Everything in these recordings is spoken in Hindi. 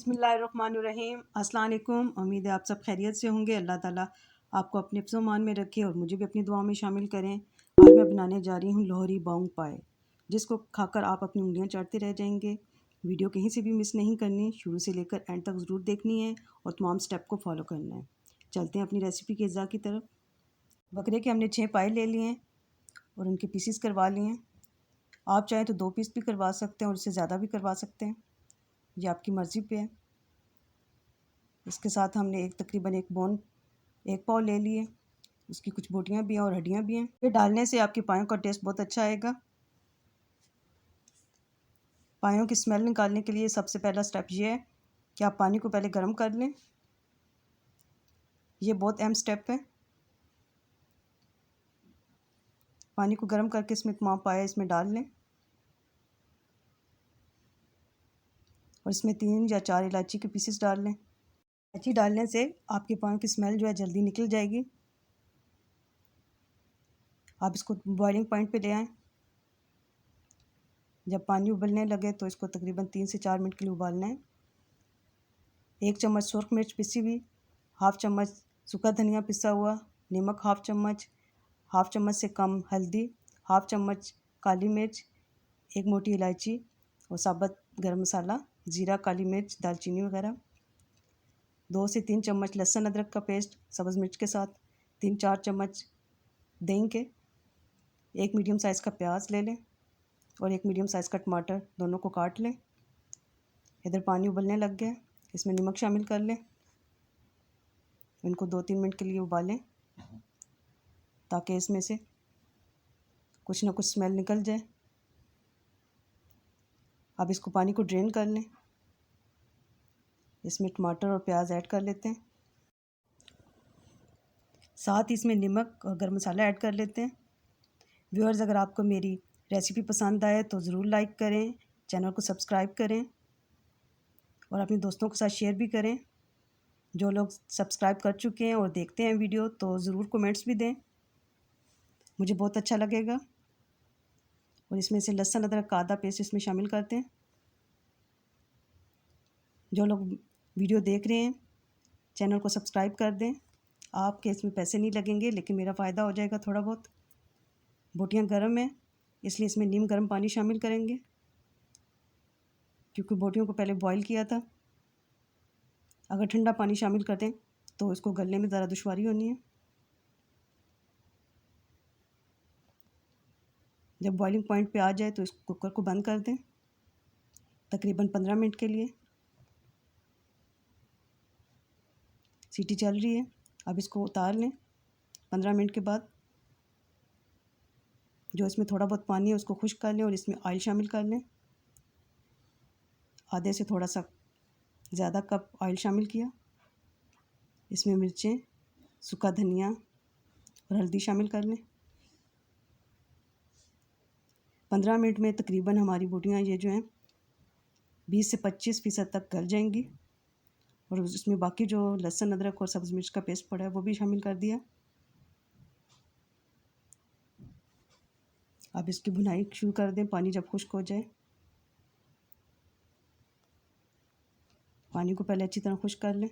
बिस्मिल्लाहिर्रहमानिर्रहीम। अस्सलाम वालेकुम। उम्मीद है आप सब खैरियत से होंगे। अल्लाह ताला आपको अपने हिफ्ज़ मान में रखे और मुझे भी अपनी दुआ में शामिल करें। आज मैं बनाने जा रही हूँ लोहरी बोंग पाए, जिसको खाकर आप अपनी उंगलियाँ चाटते रह जाएंगे। वीडियो कहीं से भी मिस नहीं करनी, शुरू से लेकर एंड तक ज़रूर देखनी है और तमाम स्टेप को फॉलो करना है। चलते हैं अपनी रेसिपी के अज़ा की तरफ। बकरे के हमने 6 पाए ले लिए हैं और उनके पीसीस करवा लिए हैं। आप चाहें तो 2 पीस भी करवा सकते हैं और उससे ज़्यादा भी करवा सकते हैं, ये आपकी मर्ज़ी पे है। इसके साथ हमने तकरीबन एक पाव ले लिए। उसकी कुछ बोटियाँ भी हैं और हड्डियाँ भी हैं। ये डालने से आपके पायों का टेस्ट बहुत अच्छा आएगा। पायों की स्मेल निकालने के लिए सबसे पहला स्टेप ये है कि आप पानी को पहले गर्म कर लें। ये बहुत अहम स्टेप है। पानी को गर्म करके इसमें तमाम पाया इसमें डाल लें और इसमें 3 या 4 इलायची के पीसेस डाल लें। इलायची डालने से आपके पायों की स्मेल जो है जल्दी निकल जाएगी। आप इसको बॉइलिंग पॉइंट पे ले आएँ। जब पानी उबलने लगे तो इसको तकरीबन 3 से 4 मिनट के लिए उबालना है। 1 चम्मच सुरख मिर्च पिसी हुई, हाफ़ चम्मच सूखा धनिया पिसा हुआ, नमक हाफ़ चम्मच से कम हल्दी, हाफ़ चम्मच काली मिर्च, 1 मोटी इलायची और साबुत गरम मसाला, ज़ीरा, काली मिर्च, दालचीनी वगैरह। 2 से 3 चम्मच लहसुन अदरक का पेस्ट सब्ज़ मिर्च के साथ, 3-4 चम्मच दही के, 1 मीडियम साइज़ का प्याज ले लें और 1 मीडियम साइज़ का टमाटर, दोनों को काट लें। इधर पानी उबलने लग गया, इसमें नमक शामिल कर लें। इनको 2-3 मिनट के लिए उबालें ताकि इसमें से कुछ ना कुछ स्मेल निकल जाए। अब इसको पानी को ड्रेन कर लें। इसमें टमाटर और प्याज ऐड कर लेते हैं, साथ ही इसमें नमक और गरम मसाला ऐड कर लेते हैं। व्यूअर्स, अगर आपको मेरी रेसिपी पसंद आए तो ज़रूर लाइक करें, चैनल को सब्सक्राइब करें और अपने दोस्तों के साथ शेयर भी करें। जो लोग सब्सक्राइब कर चुके हैं और देखते हैं वीडियो तो ज़रूर कमेंट्स भी दें, मुझे बहुत अच्छा लगेगा। और इसमें से लहसुन अदरक का आधा पेस्ट इसमें शामिल करते हैं। जो लोग वीडियो देख रहे हैं चैनल को सब्सक्राइब कर दें। आपके इसमें पैसे नहीं लगेंगे लेकिन मेरा फ़ायदा हो जाएगा थोड़ा बहुत। बोटियाँ गर्म हैं इसलिए इसमें नीम गर्म पानी शामिल करेंगे, क्योंकि बोटियों को पहले बॉईल किया था। अगर ठंडा पानी शामिल कर दें तो इसको गलने में ज़रा दुश्वारी होनी है। जब बॉइलिंग पॉइंट पे आ जाए तो इस कुकर को बंद कर दें तकरीबन 15 मिनट के लिए। सीटी चल रही है, अब इसको उतार लें 15 मिनट के बाद। जो इसमें थोड़ा बहुत पानी है उसको खुश्क कर लें और इसमें ऑयल शामिल कर लें। आधे से थोड़ा सा ज़्यादा कप ऑयल शामिल किया। इसमें मिर्चें, सूखा धनिया और हल्दी शामिल कर लें। 15 मिनट में तकरीबन हमारी बोटियाँ ये जो हैं 20 से 25% तक गल जाएंगी। और उसमें बाकी जो लहसुन अदरक और सब्ज़ मिर्च का पेस्ट पड़ा है वो भी शामिल कर दिया। अब इसकी भुनाई शुरू कर दें। पानी जब खुश्क हो जाए, पानी को पहले अच्छी तरह खुश्क कर लें।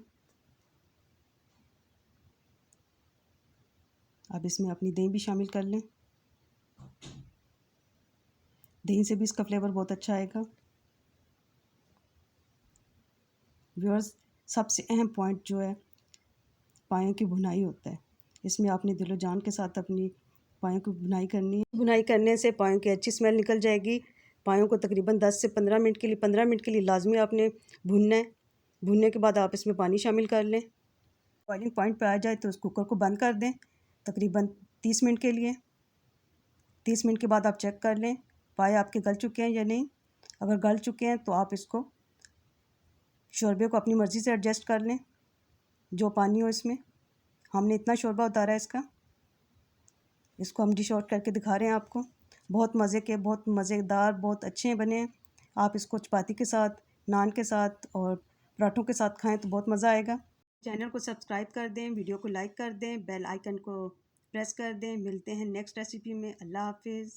अब इसमें अपनी दही भी शामिल कर लें। दही से भी इसका फ्लेवर बहुत अच्छा आएगा। व्यूअर्स, सबसे अहम पॉइंट जो है पायों की भुनाई होता है। इसमें आपने दिलो जान के साथ अपनी पायों की भुनाई करनी है। भुनाई करने से पायों की अच्छी स्मेल निकल जाएगी। पायों को तकरीबन 10 से 15 मिनट के लिए 15 मिनट के लिए लाजमी आपने भूनना है। भूनने के बाद आप इसमें पानी शामिल कर लें। बॉइलिंग पॉइंट पे आ जाए तो उस कुकर को बंद कर दें तकरीबन 30 मिनट के लिए। 30 मिनट के बाद आप चेक कर लें पाए आपके गल चुके हैं या नहीं। अगर गल चुके हैं तो आप इसको शोरबे को अपनी मर्ज़ी से एडजस्ट कर लें, जो पानी हो इसमें। हमने इतना शोरबा उतारा है इसका। इसको हम डिश आउट करके दिखा रहे हैं आपको। बहुत मज़े के, बहुत मज़ेदार, बहुत अच्छे बने हैं। आप इसको चपाती के साथ, नान के साथ और पराठों के साथ खाएं तो बहुत मज़ा आएगा। चैनल को सब्सक्राइब कर दें, वीडियो को लाइक कर दें, बेल आइकन को प्रेस कर दें। मिलते हैं नेक्स्ट रेसिपी में। अल्लाह हाफिज़।